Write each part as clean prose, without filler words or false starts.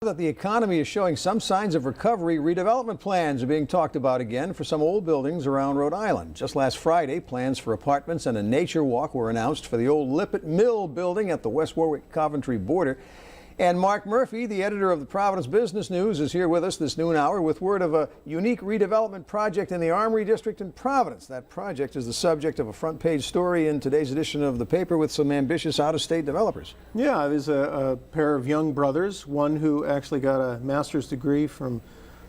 That the economy is showing some signs of recovery, redevelopment plans are being talked about again for some old buildings around Rhode Island. Just last Friday, plans for apartments and a nature walk were announced for the old Lippett Mill building at the West Warwick-Coventry border. And Mark Murphy, the editor of the Providence Business News, is here with us this noon hour with word of a unique redevelopment project in the Armory District in Providence. That project is the subject of a front-page story in today's edition of the paper with some ambitious out-of-state developers. Yeah, there's a pair of young brothers, one who actually got a master's degree from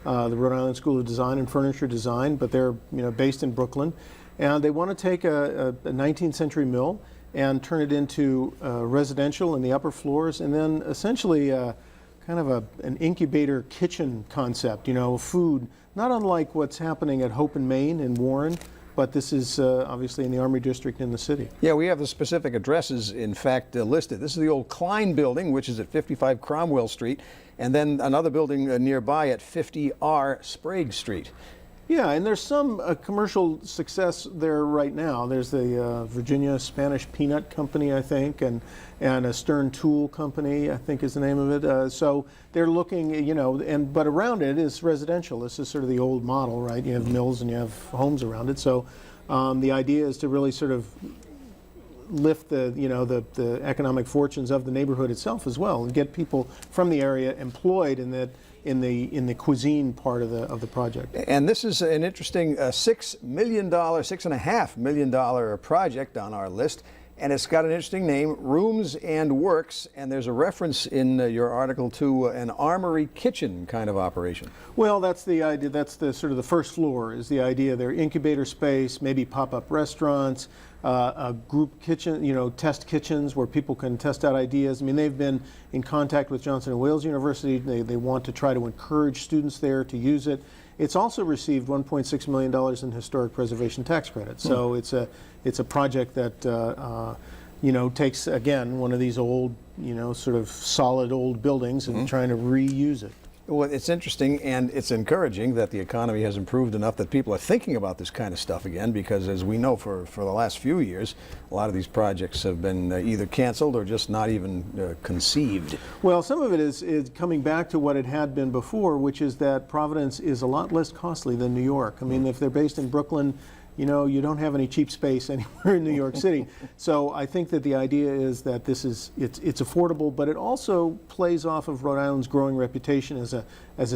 the Rhode Island School of Design and Furniture Design, but they're based in Brooklyn, and they want to take a 19th century mill and turn it into residential in the upper floors, and then essentially kind of an incubator kitchen concept, food, not unlike what's happening at Hope and Main in Warren, but this is obviously in the Armory District in the city. Yeah, we have the specific addresses, in fact, listed. This is the old Klein building, which is at 55 Cromwell Street, and then another building nearby at 50R Sprague Street. Yeah, and there's some commercial success there right now. There's the Virginia Spanish Peanut Company, I think, and a Stern Tool Company, I think is the name of it. So they're looking, but around it is residential. This is sort of the old model, right? You have mills and you have homes around it. So the idea is to really sort of lift the economic fortunes of the neighborhood itself as well, and get people from the area employed in the cuisine part of the project. And this is an interesting $6.5 million project on our list, and it's got an interesting name, Rooms and Works, and there's a reference in your article to an armory kitchen kind of operation. Well, that's the idea. That's the sort of the first floor is the idea. They're incubator space, maybe pop-up restaurants, a group kitchen, test kitchens where people can test out ideas. I mean, they've been in contact with Johnson & Wales University. They want to try to encourage students there to use it. It's also received $1.6 million in historic preservation tax credits. So it's a project that takes, again, one of these old, sort of solid old buildings and trying to reuse it. Well, it's interesting and it's encouraging that the economy has improved enough that people are thinking about this kind of stuff again, because as we know for the last few years, a lot of these projects have been either canceled or just not even conceived. Well, some of it is coming back to what it had been before, which is that Providence is a lot less costly than New York. I mean, if they're based in Brooklyn, you don't have any cheap space anywhere in New York City. So I think that the idea is that it's affordable, but it also plays off of Rhode Island's growing reputation as a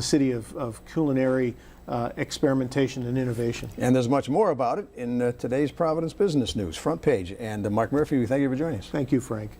city of culinary experimentation and innovation. And there's much more about it in today's Providence Business News front page. And Mark Murphy, we thank you for joining us. Thank you, Frank.